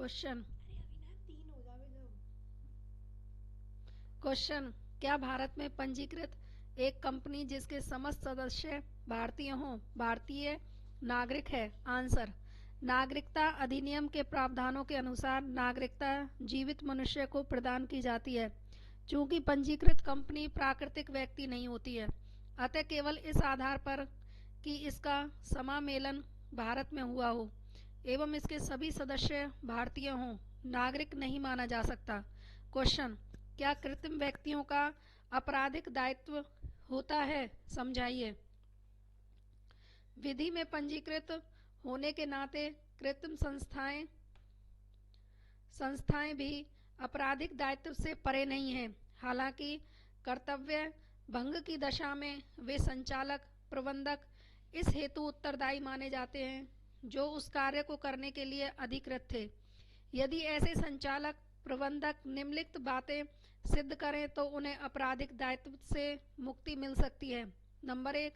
Question अरे अविनाश 3 हो जावे जब। क्वेश्चन क्या भारत में पंजीकृत एक कंपनी जिसके समस्त सदस्य भारतीय हों भारतीय नागरिक है? आंसर, नागरिकता अधिनियम के प्रावधानों के अनुसार नागरिकता जीवित मनुष्य को प्रदान की जाती है। चूंकि पंजीकृत कंपनी प्राकृतिक व्यक्ति नहीं होती है, अतः केवल इस आधार पर कि इसका समामेलन भारत में हुआ हो एवं इसके सभी सदस्य भारतीय हों, नागरिक नहीं माना जा सकता। क्वेश्चन क्या कृत्रिम व्यक्तियों का आपराधिक दायित्व होता है? समझाइए। विधि में पंजीकृत होने के नाते कृत्रिम संस्थाएं भी आपराधिक दायित्व से परे नहीं हैं। हालांकि कर्तव्य भंग की दशा में वे संचालक प्रबंधक इस हेतु उत्तरदायी माने जाते हैं जो उस कार्य को करने के लिए अधिकृत थे। यदि ऐसे संचालक प्रबंधक निम्नलिखित बातें सिद्ध करें तो उन्हें आपराधिक दायित्व से मुक्ति मिल सकती है। नंबर 1,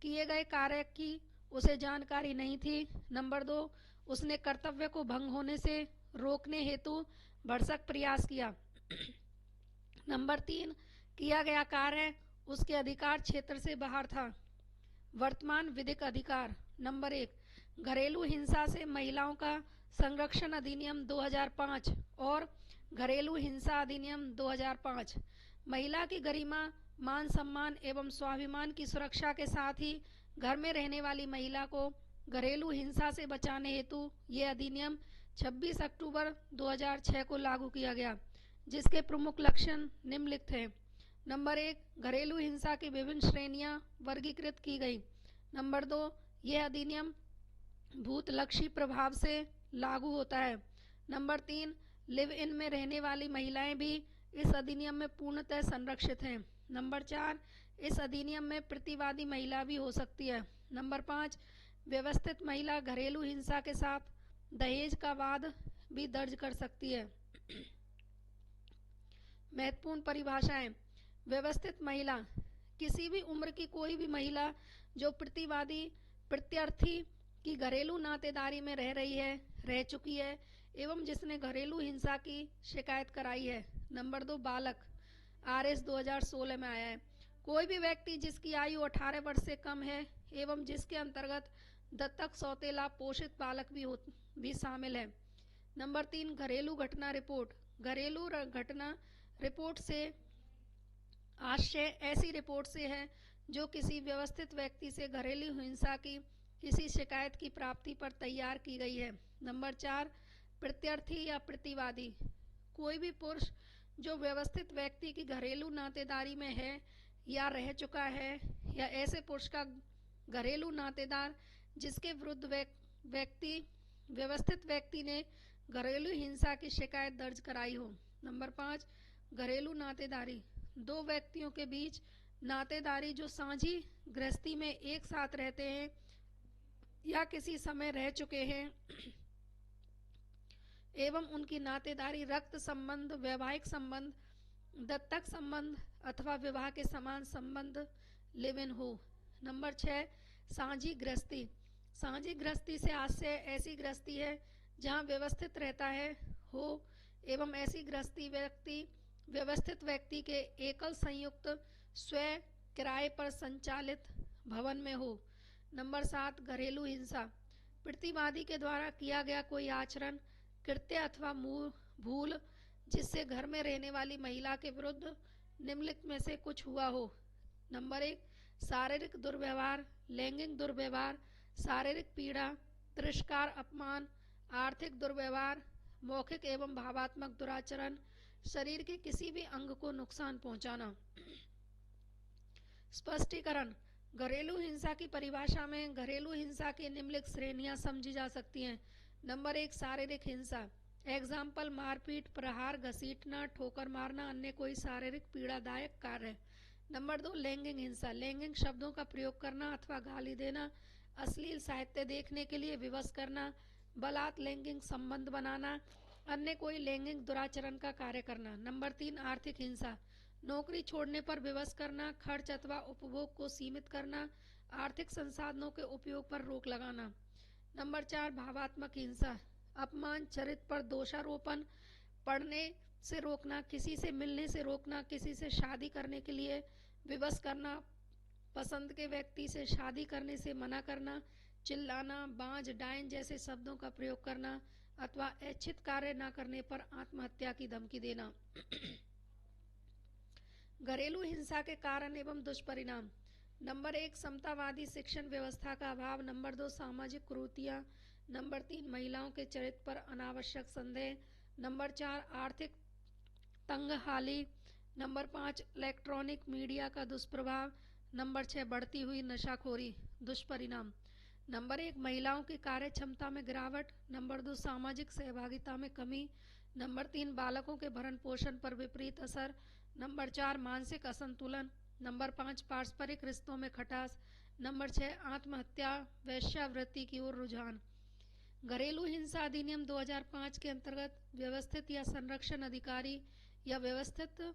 किए गए कार्य की उसे जानकारी नहीं थी। नंबर 2, उसने कर्तव्य को भंग होने से रोकने हेतु भरसक प्रयास किया। नंबर 3, किया गया कार्य उसके अधिकार क्षेत्र से बाहर था। वर्तमान विधिक अधिकार। नंबर 1, घरेलू हिंसा से महिलाओं का संरक्षण अधिनियम 2005 और घरेलू हिंसा अधिनियम 2005 महिला की गरिमा, मान सम्मान एवं स्वाभिमान की सुरक्षा के साथ ही घर में रहने वाली महिला को घरेलू हिंसा से बचाने हेतु यह अधिनियम 26 अक्टूबर 2006 को लागू किया गया, जिसके प्रमुख लक्षण निम्नलिखित हैं। नंबर 1, घरेलू हिंसा की विभिन्न श्रेणियां वर्गीकृत की गई। नंबर 2, यह अधिनियम भूतलक्षी प्रभाव से लागू होता है। नंबर 3, लिव इन में रहने वाली महिलाएं भी इस अधिनियम में पूर्णतः संरक्षित हैं। नंबर 4, इस अधिनियम में प्रतिवादी महिला भी हो सकती है। नंबर 5, व्यवस्थित महिला घरेलू हिंसा के साथ दहेज का वाद भी दर्ज कर सकती है। महत्वपूर्ण परिभाषाएं। व्यवस्थित महिला, किसी भी उम्र की कोई भी महिला जो प्रतिवादी प्रत्यर्थी की घरेलू नातेदारी में रह रही है, रह चुकी है एवं जिसने घरेलू हिंसा की शिकायत कराई है। नंबर 2, बालक, आरएस 2016 में आया है। कोई भी व्यक्ति जिसकी आयु 18 वर्ष से कम है एवं जिसके अंतर्गत दत्तक, सौतेला, पोषित बालक भी शामिल है। नंबर 3, घरेलू घटना रिपोर्ट। घरेलू घटना रिपोर्ट से आशय ऐसी रिपोर्ट से है जो किसी व्यवस्थित व्यक्ति से घरेलू हिंसा की किसी शिकायत की प्राप्ति पर तैयार की गई है। नंबर 4, प्रत्यर्थी या प्रतिवादी, कोई भी पुरुष जो व्यवस्थित व्यक्ति की घरेलू नातेदारी में है या रह चुका है या ऐसे पुरुष का घरेलू नातेदार जिसके विरुद्ध व्यवस्थित व्यक्ति ने घरेलू हिंसा की शिकायत दर्ज कराई हो। नंबर 5, घरेलू नातेदारी, दो व्यक्तियों के बीच नातेदारी जो साझी गृहस्थी में एक साथ रहते हैं या किसी समय रह चुके हैं एवं उनकी नातेदारी रक्त संबंध, वैवाहिक संबंध, दत्तक संबंध अथवा विवाह के समान संबंध लिव इन हो। नंबर 6, साझी गृहस्थी। साझी गृहस्थी से आशय ऐसी गृहस्थी है जहां व्यवस्थित रहता है हो एवं ऐसी गृहस्थी व्यक्ति व्यवस्थित व्यक्ति के एकल संयुक्त स्वयं किराए पर संचालित भवन में हो। नंबर 7, घरेलू हिंसा, प्रतिवादी के द्वारा किया गया कोई आचरण, कृत्य अथवा भूल जिससे घर में रहने वाली महिला के विरुद्ध निम्नलिखित में से कुछ हुआ हो। नंबर 1, शारीरिक दुर्व्यवहार, लैंगिक दुर्व्यवहार, शारीरिक पीड़ा, तिरस्कार, अपमान, आर्थिक दुर्व्यवहार, मौखिक एवं भावात्मक दुराचरण, शरीर के किसी भी अंग को नुकसान पहुंचाना। स्पष्टीकरण। घरेलू हिंसा की परिभाषा में घरेलू हिंसा की निम्नलिखित श्रेणियां समझी जा सकती हैं। नंबर 1, शारीरिक हिंसा। एग्जाम्पल, मारपीट, प्रहार, घसीटना, ठोकर मारना, अन्य कोई शारीरिक पीड़ादायक कार्य। नंबर 2, लैंगिक हिंसा। लैंगिक शब्दों का प्रयोग करना अथवा गाली देना, अश्लील साहित्य देखने के लिए विवश करना, बलात् लैंगिक संबंध बनाना, अन्य कोई लैंगिक दुराचरण का कार्य करना। नंबर 3, आर्थिक हिंसा। नौकरी छोड़ने पर विवश करना, खर्च अथवा उपभोग को सीमित करना, आर्थिक संसाधनों के उपयोग पर रोक लगाना। नंबर 4, भावात्मक हिंसा। अपमान, चरित्र पर दोषारोपण, पढ़ने से रोकना, किसी से मिलने से रोकना, किसी से शादी करने के लिए विवश करना, पसंद के व्यक्ति से शादी करने से मना करना, चिल्लाना, बांझ, डायन जैसे शब्दों का प्रयोग करना अथवा ऐच्छिक कार्य न करने पर आत्महत्या की धमकी देना। घरेलू हिंसा के कारण एवं दुष्परिणाम। नंबर 1, समतावादी शिक्षण व्यवस्था का अभाव। नंबर 2, सामाजिक कुरीतियां। नंबर 3, महिलाओं के चरित्र पर अनावश्यक संदेह। नंबर 4, आर्थिक तंगहाली। नंबर 5, इलेक्ट्रॉनिक मीडिया का दुष्प्रभाव। नंबर 6, बढ़ती हुई नशाखोरी। दुष्परिणाम। नंबर 1, महिलाओं की कार्य क्षमता में गिरावट। नंबर 2, सामाजिक सहभागिता में कमी। नंबर 3, बालकों के भरण पोषण पर विपरीत असर। नंबर 4, मानसिक असंतुलन। नंबर 5, पारस्परिक रिश्तों में खटास। नंबर 6, आत्महत्या, वेश्यावृत्ति की ओर रुझान। घरेलू हिंसा अधिनियम 2005 के अंतर्गत व्यवस्थित या संरक्षण अधिकारी या व्यवस्थित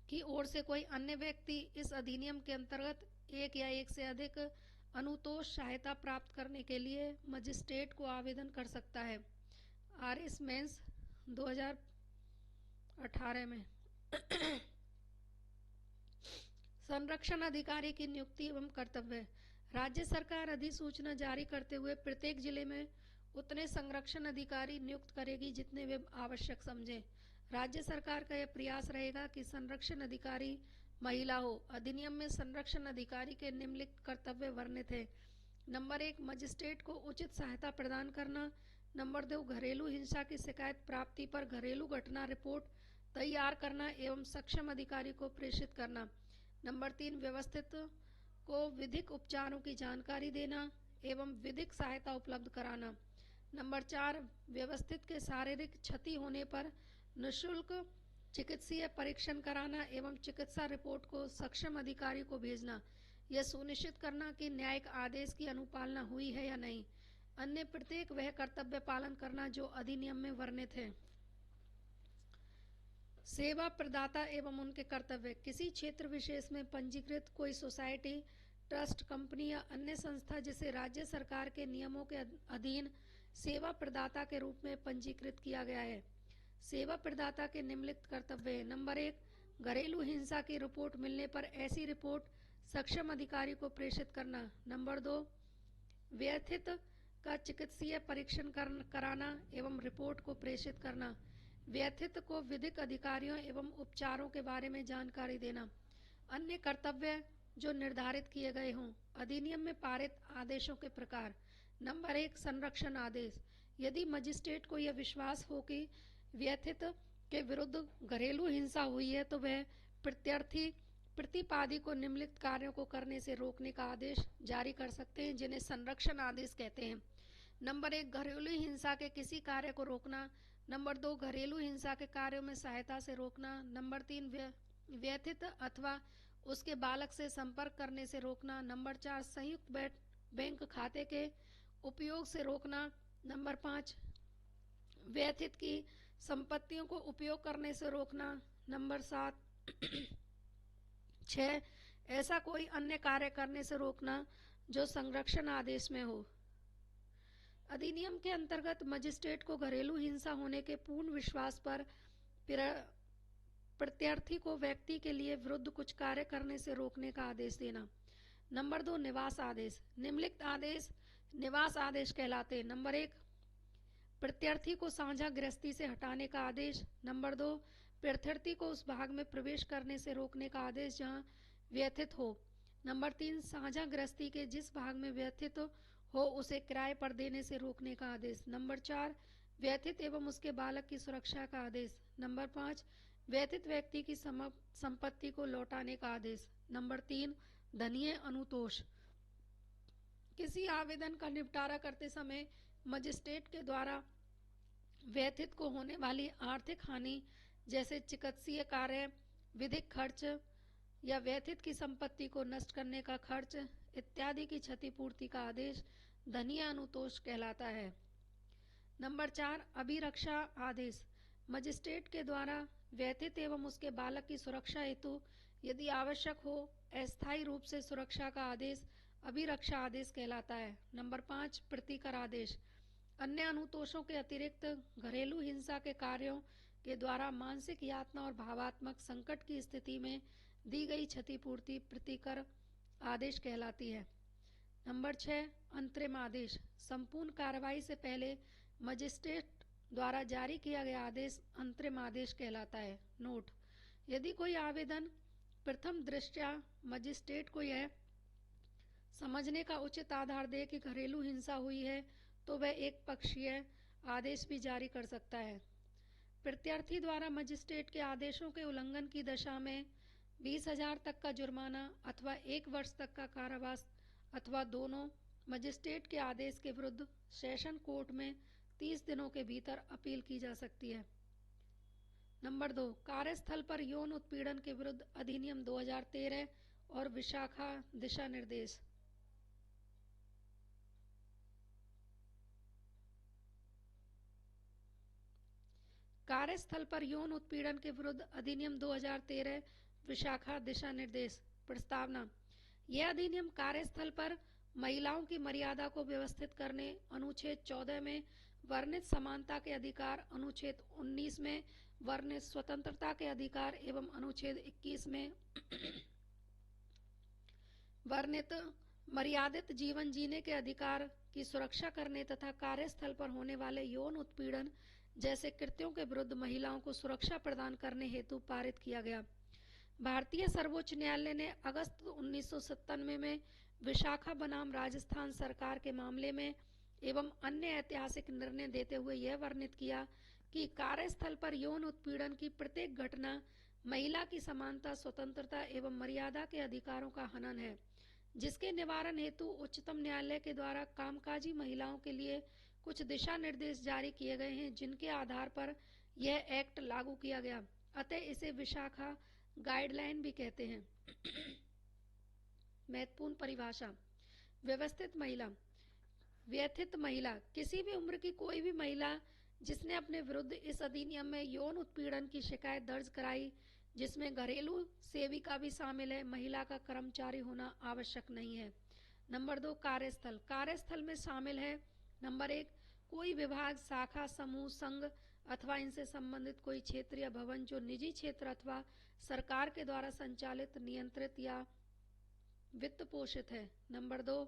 की ओर से कोई अन्य व्यक्ति इस अधिनियम के अंतर्गत एक या एक से अधिक अनुतोष सहायता प्राप्त करने के लिए मजिस्ट्रेट को आवेदन कर सकता है। आरएस मेंस 2018 में। संरक्षण अधिकारी की नियुक्ति एवं कर्तव्य। राज्य सरकार अधिसूचना जारी करते हुए प्रत्येक जिले में उतने संरक्षण अधिकारी नियुक्त करेगी जितने वे आवश्यक समझे। राज्य सरकार का यह प्रयास रहेगा कि संरक्षण अधिकारी महिला हो। अधिनियम में संरक्षण अधिकारी के निम्नलिखित कर्तव्य वर्णित हैं। नंबर 1, मजिस्ट्रेट को उचित सहायता प्रदान करना। नंबर 2, घरेलू हिंसा की शिकायत प्राप्ति पर घरेलू घटना रिपोर्ट तैयार करना एवं सक्षम अधिकारी को प्रेषित करना। नंबर 3, व्यवस्थित को विधिक उपचारों की जानकारी देना एवं विधिक सहायता उपलब्ध कराना। नंबर 4, व्यवस्थित के शारीरिक क्षति होने पर निःशुल्क चिकित्सीय परीक्षण कराना एवं चिकित्सा रिपोर्ट को सक्षम अधिकारी को भेजना। यह सुनिश्चित करना कि न्यायिक आदेश की अनुपालना हुई है या नहीं। अन्य प्रत्येक वह कर्तव्य पालन करना जो अधिनियम में वर्णित है। सेवा प्रदाता एवं उनके कर्तव्य। किसी क्षेत्र विशेष में पंजीकृत कोई सोसाइटी, ट्रस्ट, कंपनी या अन्य संस्था जिसे राज्य सरकार के नियमों के अधीन सेवा प्रदाता के रूप में पंजीकृत किया गया है। सेवा प्रदाता के निम्नलिखित कर्तव्य हैं। नंबर 1, घरेलू हिंसा की रिपोर्ट मिलने पर ऐसी रिपोर्ट सक्षम अधिकारी को प्रेषित करना। नंबर 2, व्यथित का चिकित्सीय परीक्षण कराना एवं रिपोर्ट को प्रेषित करना। व्यथित को विधिक अधिकारियों एवं उपचारों के बारे में जानकारी देना। अन्य कर्तव्य जो निर्धारित किए गए हों। अधिनियम में पारित आदेशों के प्रकार। नंबर 1, संरक्षण आदेश। यदि मजिस्ट्रेट को यह विश्वास हो कि व्यथित के विरुद्ध घरेलू हिंसा हुई है तो वह प्रतिपादी को निम्नलिखित कार्यों को करने से रोकने का आदेश जारी कर सकते हैं जिन्हें संरक्षण आदेश कहते हैं। नंबर 1, घरेलू हिंसा के किसी कार्य को रोकना। नंबर 2, घरेलू हिंसा के कार्यों में सहायता से रोकना। नंबर 3, व्यथित अथवा उसके बालक से संपर्क करने से रोकना। नंबर 4, संयुक्त बैंक खाते के उपयोग से रोकना। नंबर 5, व्यथित की संपत्तियों को उपयोग करने से रोकना। नंबर 7, 6, ऐसा कोई अन्य कार्य करने से रोकना जो संरक्षण आदेश में हो। अधिनियम के अंतर्गत मजिस्ट्रेट को घरेलू हिंसा होने के पूर्ण विश्वास पर प्रत्यार्थी को व्यक्ति के लिए विरुद्ध कुछ कार्य करने से रोकने का आदेश देना। नंबर 2, निवास आदेश। निम्नलिखित आदेश निवास आदेश कहलाते हैं। नंबर 1, प्रत्यार्थी को साझा गृहस्थी से हटाने का आदेश। नंबर 2, प्रत्यार्थी को उस भाग में प्रवेश करने से रोकने का आदेश जहां व्यथित हो। नंबर 3, साझा गृहस्थी के जिस भाग में व्यथित हो उसे किराए पर देने से रोकने का आदेश। नंबर 4, व्यथित एवं उसके बालक की सुरक्षा का आदेश। नंबर 5, व्यथित व्यक्ति की संपत्ति को लौटाने का आदेश। नंबर 3, धनीय अनुतोष। किसी आवेदन का निपटारा करते समय मजिस्ट्रेट के द्वारा व्यथित को होने वाली आर्थिक हानि जैसे चिकित्सीय कार्य, विधिक खर्च या व्यथित की संपत्ति को नष्ट करने का खर्च इत्यादि की क्षतिपूर्ति का आदेश धनीय अनुतोष कहलाता है। नंबर 4, अभिरक्षा आदेश। मजिस्ट्रेट के द्वारा व्यथित एवं उसके बालक की सुरक्षा हेतु यदि आवश्यक हो अस्थायी रूप से सुरक्षा का आदेश अभिरक्षा आदेश कहलाता है। नंबर 5, प्रतिकर आदेश। अन्य अनुतोषों के अतिरिक्त घरेलू हिंसा के कार्यों के द्वारा मानसिक यातना और भावात्मक संकट की स्थिति में दी गई क्षतिपूर्ति प्रतिकर आदेश कहलाती है। नंबर 6, अंतरिम आदेश। संपूर्ण कार्रवाई से पहले मजिस्ट्रेट द्वारा जारी किया गया आदेश अंतरिम आदेश कहलाता है। नोट: यदि कोई आवेदन प्रथम दृष्टया मजिस्ट्रेट को यह समझने का उचित आधार दे कि घरेलू हिंसा हुई है तो वह एक पक्षीय आदेश भी जारी कर सकता है। प्रत्यार्थी द्वारा मजिस्ट्रेट के आदेशों के उल्लंघन की दशा में 20,000 तक का जुर्माना अथवा 1 वर्ष तक का कारावास अथवा दोनों मजिस्ट्रेट के आदेश के विरुद्ध सेशन कोर्ट में 30 दिनों के भीतर अपील की जा सकती है। नंबर 2, कार्यस्थल पर यौन उत्पीड़न के विरुद्ध अधिनियम 2013 और विशाखा दिशा निर्देश। कार्यस्थल पर यौन उत्पीड़न के विरुद्ध अधिनियम 2013 विशाखा दिशा निर्देश। प्रस्तावना: यह अधिनियम कार्यस्थल पर महिलाओं की मर्यादा को व्यवस्थित करने, अनुच्छेद 14 में वर्णित समानता के अधिकार, अनुच्छेद 19 में वर्णित स्वतंत्रता के अधिकार एवं अनुच्छेद 21 में वर्णित मर्यादित जीवन जीने के अधिकार की सुरक्षा करने तथा कार्यस्थल पर होने वाले यौन उत्पीड़न जैसे कृत्यों के विरुद्ध महिलाओं को सुरक्षा प्रदान करने हेतु पारित किया गया। भारतीय सर्वोच्च न्यायालय ने अगस्त 1997 में विशाखा बनाम राजस्थान सरकार के मामले में एवं अन्य ऐतिहासिक निर्णय देते हुए यह वर्णित किया कि कार्यस्थल पर यौन उत्पीड़न की प्रत्येक घटना महिला की समानता, स्वतंत्रता एवं मर्यादा के अधिकारों का हनन है, जिसके निवारण हेतु उच्चतम न्यायालय के द्वारा कामकाजी महिलाओं के लिए कुछ दिशा निर्देश जारी किए गए हैं, जिनके आधार पर यह एक्ट लागू किया गया। अतः इसे विशाखा गाइडलाइन भी कहते हैं। महत्वपूर्ण परिभाषा: व्यवस्थित महिला, व्यथित महिला, किसी भी उम्र की कोई भी महिला जिसने अपने विरुद्ध इस अधिनियम में यौन उत्पीड़न की शिकायत दर्ज कराई, जिसमें घरेलू सेविका भी शामिल है। महिला का कर्मचारी होना आवश्यक नहीं है। नंबर 2, कार्यस्थल। कार्यस्थल में शामिल है: नंबर 1, कोई विभाग, शाखा, समूह, संघ अथवा इनसे संबंधित कोई क्षेत्र या भवन जो निजी क्षेत्र अथवा सरकार के द्वारा संचालित, नियंत्रित या वित्त पोषित है। नंबर 2,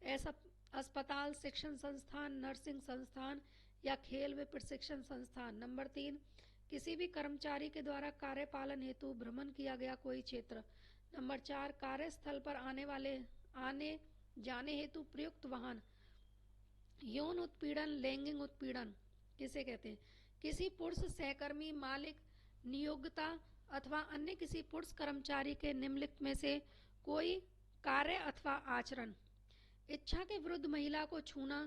ऐसा अस्पताल, शिक्षण संस्थान, नर्सिंग संस्थान या खेल व प्रशिक्षण संस्थान। नंबर 3, किसी भी कर्मचारी के द्वारा कार्यपालन हेतु भ्रमण किया गया कोई क्षेत्र। नंबर 4, कार्यस्थल पर आने जाने हेतु प्रयुक्त वाहन। यौन उत्पीड़न, लैंगिक उत्पीड़न किसे कहते हैं? किसी पुरुष सहकर्मी, मालिक, नियोक्ता अथवा अन्य किसी पुरुष कर्मचारी के निम्नलिखित में से कोई कार्य अथवा आचरण। इच्छा के विरुद्ध महिला को छूना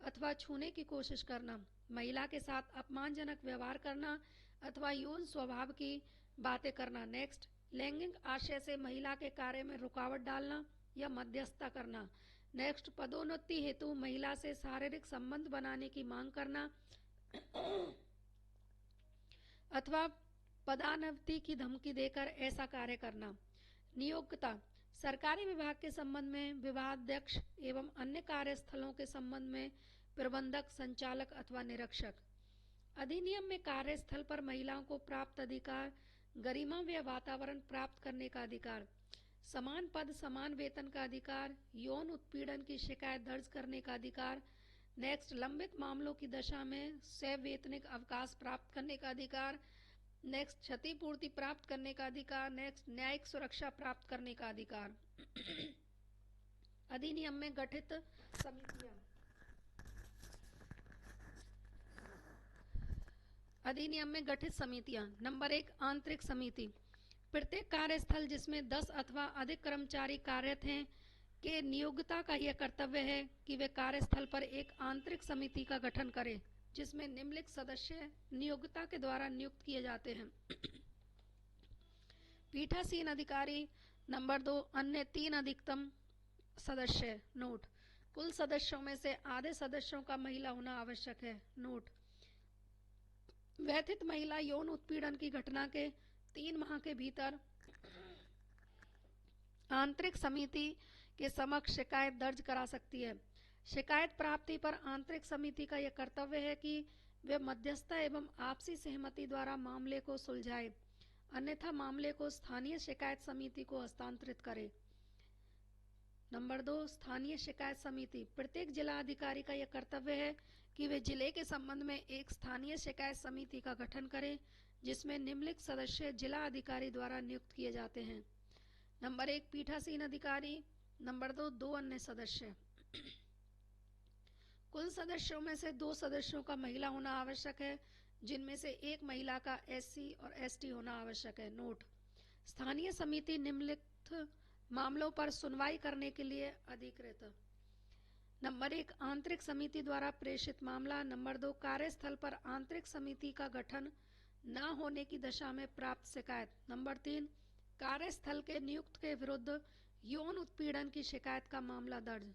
अथवा छूने की कोशिश करना, महिला के साथ अपमानजनक व्यवहार करना अथवा यौन स्वभाव की बातें करना। नेक्स्ट, लैंगिक आशय से महिला के कार्य में रुकावट डालना या मध्यस्थता करना। नेक्स्ट, पदोन्नति हेतु महिला से शारीरिक संबंध बनाने की मांग करना अथवा पदान्नति की धमकी देकर ऐसा कार्य करना। नियोक्ता, सरकारी विभाग के संबंध में विभागाध्यक्ष एवं अन्य कार्यस्थलों के संबंध में प्रबंधक, संचालक अथवा निरीक्षक। अधिनियम में कार्यस्थल पर महिलाओं को प्राप्त अधिकार: गरिमा व वातावरण प्राप्त करने का अधिकार, समान पद समान वेतन का अधिकार, यौन उत्पीड़न की शिकायत दर्ज करने का अधिकार। नेक्स्ट, लंबित मामलों की दशा में सवैतनिक अवकाश प्राप्त करने का अधिकार। नेक्स्ट, क्षतिपूर्ति प्राप्त करने का अधिकार। नेक्स्ट, न्यायिक सुरक्षा प्राप्त करने का अधिकार। अधिनियम में गठित समितियां। अधिनियम में गठित समितियां। नंबर 1, आंतरिक समिति। प्रत्येक कार्यस्थल जिसमें 10 अथवा अधिक कर्मचारी कार्यरत हैं के नियोक्ता का यह कर्तव्य है कि वे कार्यस्थल पर एक आंतरिक समिति का गठन करें, जिसमें निम्नलिखित सदस्य नियोक्ता के द्वारा नियुक्त किए जाते हैं: पीठासीन अधिकारी। नंबर 2, अन्य 3 अधिकतम सदस्य। नोट, कुल सदस्यों में से आधे सदस्यों का महिला होना आवश्यक है। नोट, व्यथित महिला यौन उत्पीड़न की घटना के 3 माह के भीतर आंतरिक समिति के समक्ष शिकायत दर्ज करा सकती है। शिकायत प्राप्ति पर आंतरिक समिति का यह कर्तव्य है कि वे मध्यस्थता एवं आपसी सहमति द्वारा मामले को सुलझाए, अन्यथा मामले को स्थानीय शिकायत समिति को हस्तांतरित करे। नंबर 2, स्थानीय शिकायत समिति। प्रत्येक जिला अधिकारी का यह कर्तव्य है कि वे जिले के संबंध में एक स्थानीय शिकायत समिति का गठन करें, जिसमें निम्नलिखित सदस्य जिला अधिकारी द्वारा नियुक्त किए जाते हैं। नंबर 1, पीठासीन अधिकारी। नंबर 2, 2 अन्य सदस्य। कुल सदस्यों में से 2 सदस्यों का महिला होना आवश्यक है, जिनमें से एक महिला का SC और ST होना आवश्यक है। नोट: स्थानीय समिति निम्नलिखित मामलों पर सुनवाई करने के लिए अधिकृत। नंबर 1, आंतरिक समिति द्वारा प्रेषित मामला। नंबर 2, कार्यस्थल पर आंतरिक समिति का गठन न होने की दशा में प्राप्त शिकायत। नंबर 3, कार्यस्थल के नियुक्त के विरुद्ध यौन उत्पीड़न की शिकायत का मामला दर्ज।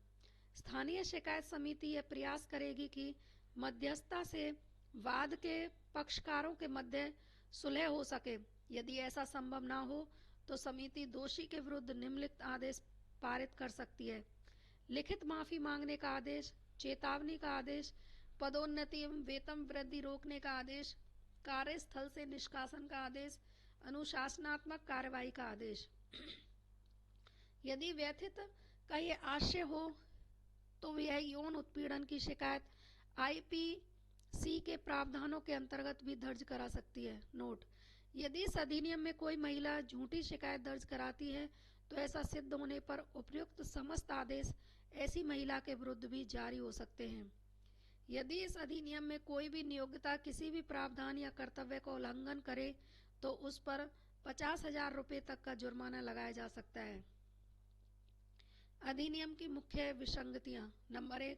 स्थानीय शिकायत समिति यह प्रयास करेगी कि मध्यस्थता से वाद के पक्षकारों के मध्य सुलह हो सके। यदि ऐसा संभव न हो तो समिति दोषी के विरुद्ध निम्नलिखित आदेश पारित कर सकती है: लिखित माफी मांगने का आदेश, चेतावनी का आदेश, पदोन्नति एवं वेतन वृद्धि रोकने का आदेश, कार्यस्थल से निष्कासन का आदेश, अनुशासनात्मक कार्रवाई का आदेश। यदि व्यथित का यह आशय हो तो यह यौन उत्पीड़न की शिकायत IPC के प्रावधानों के अंतर्गत भी दर्ज करा सकती है। नोट: यदि इस अधिनियम में कोई महिला झूठी शिकायत दर्ज कराती है तो ऐसा सिद्ध होने पर उपयुक्त समस्त आदेश ऐसी महिला के विरुद्ध भी जारी हो सकते हैं। यदि इस अधिनियम में कोई भी नियोक्ता किसी भी प्रावधान या कर्तव्य का उल्लंघन करे तो उस पर 50,000 रुपये तक का जुर्माना लगाया जा सकता है। अधिनियम की मुख्य विसंगतियां। नंबर 1,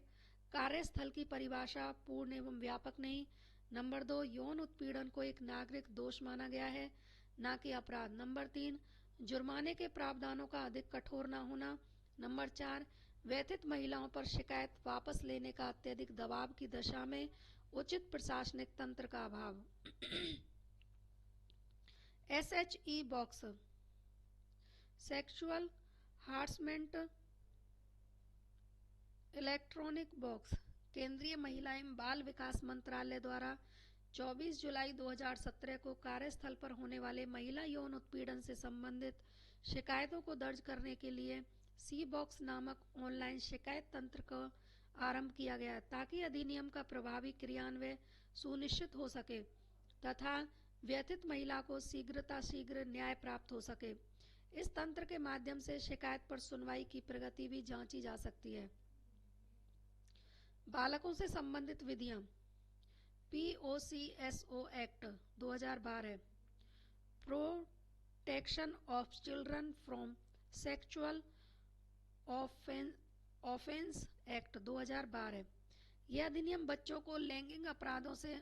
कार्यस्थल की परिभाषा पूर्ण एवं व्यापक नहीं। नंबर 2, यौन उत्पीड़न को एक नागरिक दोष माना गया है, न कि अपराध। नंबर 3, जुर्माने के प्रावधानों का अधिक कठोर न होना। नंबर 4, व्यथित महिलाओं पर शिकायत वापस लेने का अत्यधिक दबाव की दशा में उचित प्रशासनिक तंत्र का अभाव। SHE box, sexual harassment electronic box, केंद्रीय महिला एवं बाल विकास मंत्रालय द्वारा 24 जुलाई 2017 को कार्यस्थल पर होने वाले महिला यौन उत्पीड़न से संबंधित शिकायतों को दर्ज करने के लिए सी बॉक्स नामक ऑनलाइन शिकायत तंत्र का आरंभ किया गया ताकि अधिनियम का प्रभावी क्रियान्वयन सुनिश्चित हो सके तथा व्यथित महिला को शीघ्र न्याय प्राप्त हो सके। इस तंत्र के माध्यम से शिकायत पर सुनवाई की प्रगति भी जांची जा सकती है। बालकों से संबंधित विधियां। POCSO act 2012, protection of children from sexual offence act 2012। यह अधिनियम बच्चों को लैंगिक अपराधों से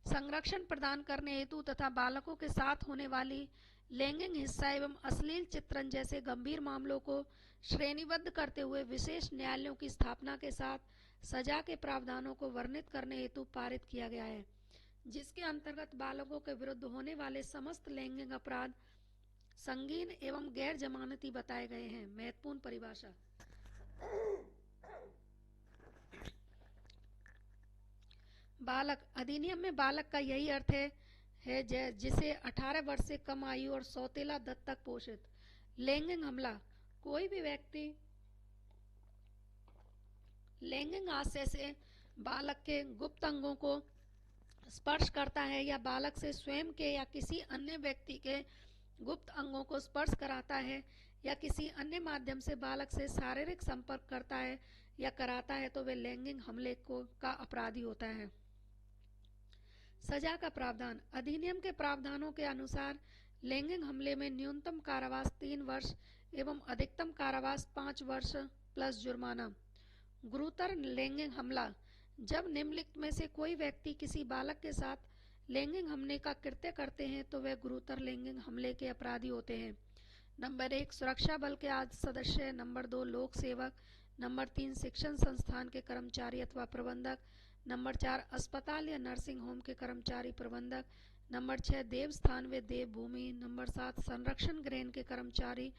संरक्षण प्रदान करने हेतु तथा बालकों के साथ होने वाली लैंगिक हिंसा एवं अश्लील चित्रण जैसे गंभीर मामलों को श्रेणीबद्ध करते हुए विशेष न्यायालयों की स्थापना के साथ सजा के प्रावधानों को वर्णित करने हेतु पारित किया गया है, जिसके अंतर्गत बालकों के विरुद्ध होने वाले समस्त लैंगिक अपराध संगीन एवं गैर जमानती बताए गए हैं। महत्वपूर्ण परिभाषा। बालक अधिनियम में बालक का यही अर्थ है जिसे 18 वर्ष से कम आयु और सौतेला दत्तक पोषित। लैंगिक हमला, कोई भी व्यक्ति लैंगिक आशय से बालक के गुप्त अंगों को स्पर्श करता है या बालक से स्वयं के या किसी अन्य व्यक्ति के गुप्त अंगों को स्पर्श कराता है या किसी अन्य माध्यम से बालक से शारीरिक संपर्क करता है या कराता है तो वे लैंगिक हमले का अपराधी होता है। सजा का प्रावधान। अधिनियम के प्रावधानों के अनुसार लैंगिक हमले में न्यूनतम कारावास 3 वर्ष एवं अधिकतम कारावास 5 वर्ष प्लस जुर्माना। गुरुतर लैंगिक हमला, जब निम्नलिखित में से कोई व्यक्ति किसी बालक के साथ लैंगिक हमले का कृत्य करते हैं तो वे गुरुतर लैंगिक हमले के अपराधी होते हैं। नंबर 1, सुरक्षा बल के आदि सदस्य। नंबर 2, लोक सेवक। नंबर 3, शिक्षण संस्थान के कर्मचारी अथवा प्रबंधक। नंबर 4, अस्पताल या नर्सिंग होम के कर्मचारी प्रबंधक। नंबर 6, देवस्थान व देव भूमि। नंबर 7, संरक्षण गृह के कर्मचारी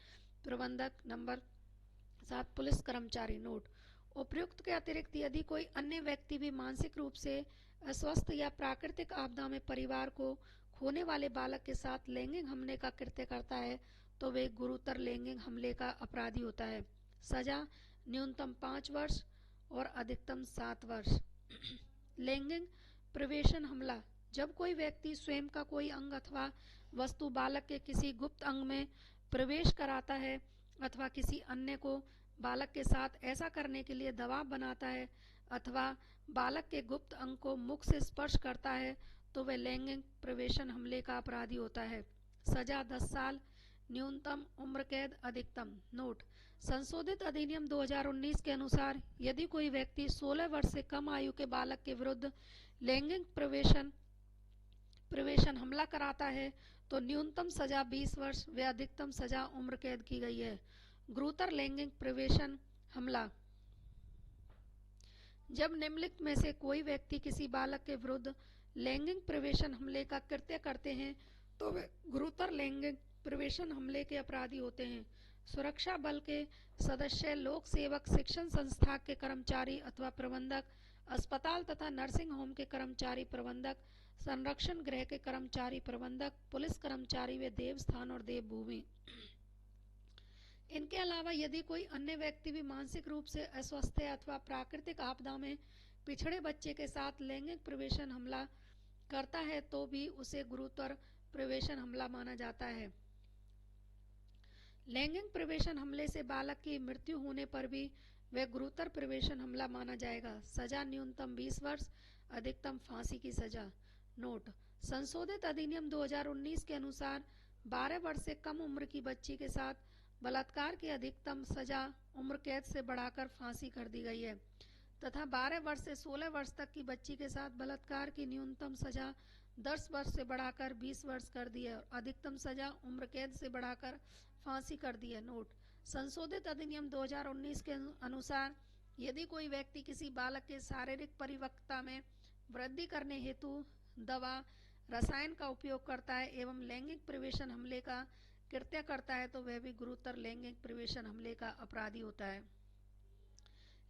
प्रबंधक। नंबर 7 पुलिस कर्मचारी। नोट: उपयुक्त के अतिरिक्त यदि कोई अन्य व्यक्ति भी मानसिक रूप से अस्वस्थ या प्राकृतिक आपदा में परिवार को खोने वाले बालक के साथ लैंगिक हमले का कृत्य करता है तो वे गुरुतर लैंगिक हमले का अपराधी होता है। सजा: न्यूनतम 5 वर्ष और अधिकतम 7 वर्ष। लैंगिक प्रवेशन हमला: जब कोई व्यक्ति स्वयं का कोई अंग अथवा वस्तु बालक के किसी गुप्त अंग में प्रवेश कराता है अथवा किसी अन्य को बालक के साथ ऐसा करने के लिए दबाव बनाता है अथवा बालक के गुप्त अंग को मुख से स्पर्श करता है तो वह लैंगिक प्रवेशन हमले का अपराधी होता है। सजा: 10 साल, न्यूनतम उम्र कैद, अधिकतम। नोट: संशोधित अधिनियम 2019 के अनुसार यदि कोई व्यक्ति 16 वर्ष से कम आयु के बालक के विरुद्ध लैंगिक प्रवेशन हमला कराता है तो न्यूनतम सजा 20 वर्ष व अधिकतम सजा उम्र कैद की गई है। गुरुतर लैंगिक प्रवेशन हमला: जब निम्नलिखित में से कोई व्यक्ति किसी बालक के विरुद्ध लैंगिक प्रवेशन हमले का कृत्य करते हैं तो वे गुरुतर लैंगिक प्रवेशन हमले के अपराधी होते हैं। सुरक्षा बल के सदस्य, लोक सेवक, शिक्षण संस्था के कर्मचारी अथवा प्रबंधक, अस्पताल तथा नर्सिंग होम के कर्मचारी प्रबंधक, संरक्षण गृह के कर्मचारी प्रबंधक, पुलिस कर्मचारी व देवस्थान और देवभूमि। इनके अलावा यदि कोई अन्य व्यक्ति भी मानसिक रूप से अस्वस्थ है अथवा प्राकृतिक आपदा में पिछड़े बच्चे के साथ लैंगिक प्रवेशन हमला करता है तो भी उसे गुरुतर प्रवेशन हमला माना जाता है। लैंगिक प्रवेशन हमले से बालक की मृत्यु होने पर भी वह गुरुतर प्रवेशन हमला माना जाएगा। सजा: न्यूनतम 20 वर्ष, अधिकतम फांसी की सजा। नोट: संशोधित अधिनियम 2019 के अनुसार 12 वर्ष से कम उम्र की बच्ची के साथ बलात्कार की अधिकतम सजा उम्र कैद से बढ़ाकर फांसी कर दी गई है तथा 12 वर्ष से 16 वर्ष तक की बच्ची के साथ बलात्कार की न्यूनतम सजा 10 वर्ष से बढ़ाकर 20 वर्ष कर दी है और अधिकतम सजा उम्र कैद से बढ़ाकर फांसी कर दी है। नोट: संशोधित अधिनियम 2019 के अनुसार यदि कोई व्यक्ति किसी बालक के शारीरिक परिपक्वता में वृद्धि करने हेतु दवा, रसायन का उपयोग करता है एवं लैंगिक प्रवेशन हमले का कृत्य करता है तो वह भी गुरुतर लैंगिक प्रवेशन हमले का अपराधी होता है।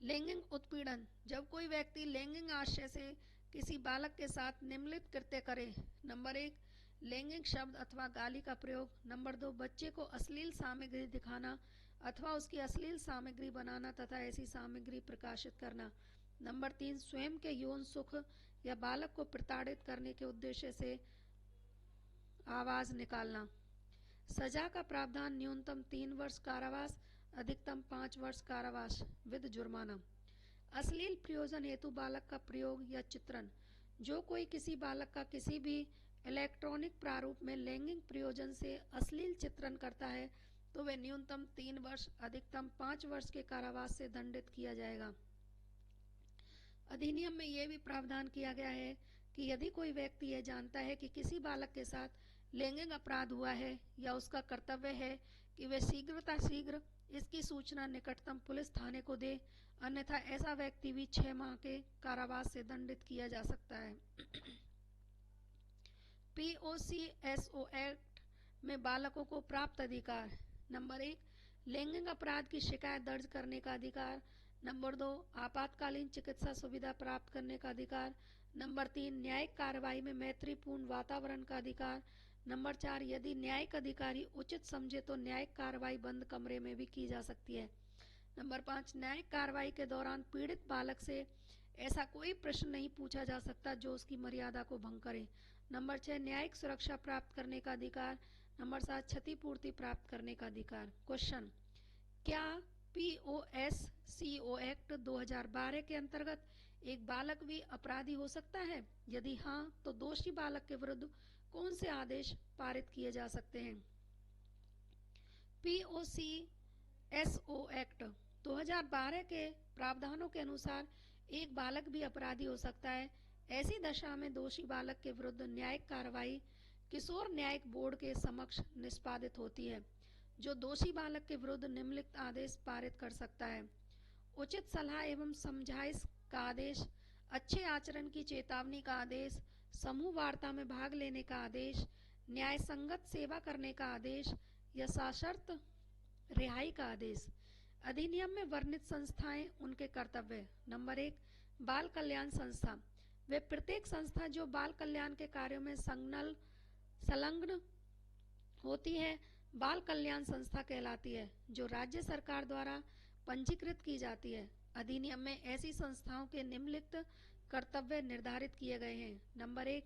लैंगिक उत्पीड़न: जब कोई व्यक्ति लैंगिक आशय से किसी बालक के साथ निम्नलिखित कृत्य करे। नंबर 1, लैंगिक शब्द अथवा गाली का प्रयोग। नंबर 2, बच्चे को अश्लील सामग्री दिखाना अथवा उसकी अश्लील सामग्री बनाना तथा ऐसी सामग्री प्रकाशित करना। नंबर 3, स्वयं के यौन सुख या बालक को प्रताड़ित करने के उद्देश्य से आवाज निकालना। सजा का प्रावधान: न्यूनतम 3 वर्ष कारावास, अधिकतम 5 वर्ष कारावास विद जुर्माना। अश्लील प्रयोजन हेतु बालक का प्रयोग या चित्रण: जो कोई किसी बालक का किसी भी इलेक्ट्रॉनिक प्रारूप में लैंगिक प्रयोजन से अश्लील चित्रण करता है तो वह न्यूनतम 3 वर्ष, अधिकतम 5 वर्ष के कारावास से दंडित किया जाएगा। अधिनियम में यह भी प्रावधान किया गया है कि यदि कोई व्यक्ति यह जानता है कि किसी बालक के साथ लैंगिक अपराध हुआ है या उसका कर्तव्य है कि वह शीघ्र इसकी सूचना निकटतम पुलिस थाने को दे, अन्यथा ऐसा व्यक्ति भी 6 माह के कारावास से दंडित किया जा सकता है। POCSO एक्ट में बालकों को प्राप्त अधिकार: नंबर 1, लैंगिक अपराध की शिकायत दर्ज करने का अधिकार। नंबर 2, आपातकालीन चिकित्सा सुविधा प्राप्त करने का अधिकार। नंबर 3, न्यायिक कार्रवाई में मैत्रीपूर्ण वातावरण का अधिकार। नंबर 4, यदि न्यायिक अधिकारी उचित समझे तो न्यायिक कार्रवाई बंद कमरे में भी की जा सकती है। नंबर 5, न्यायिक कार्रवाई के दौरान पीड़ित बालक से ऐसा कोई प्रश्न नहीं पूछा जा सकता जो उसकी मर्यादा को भंग करे। नंबर 6, न्यायिक सुरक्षा प्राप्त करने का अधिकार। नंबर 7, क्षतिपूर्ति प्राप्त करने का अधिकार। क्वेश्चन: क्या POSCO एक्ट 2012 के अंतर्गत एक बालक भी अपराधी हो सकता है? यदि हाँ तो दोषी बालक के विरुद्ध कौन से आदेश पारित किए जा सकते हैं? POCSO एक्ट 2012 के प्रावधानों के अनुसार एक बालक भी अपराधी हो सकता है। ऐसी दशा में दोषी बालक के विरुद्ध न्यायिक कार्रवाई किशोर न्यायिक बोर्ड के समक्ष निष्पादित होती है, जो दोषी बालक के विरुद्ध निम्नलिखित आदेश पारित कर सकता है: उचित सलाह एवं समझाइश का आदेश, अच्छे आचरण की चेतावनी का आदेश, समूह वार्ता में भाग लेने का आदेश, न्याय संगत सेवा करने का आदेश या सशर्त रिहाई का आदेश। अधिनियम में वर्णित संस्थाएं, उनके कर्तव्य। नंबर 1, बाल कल्याण संस्था। वे प्रत्येक संस्था जो बाल कल्याण के कार्यों में संलग्न होती है बाल कल्याण संस्था कहलाती है, जो राज्य सरकार द्वारा पंजीकृत की जाती है। अधिनियम में ऐसी संस्थाओं के निम्नलिखित कर्तव्य निर्धारित किए गए हैं। नंबर 1,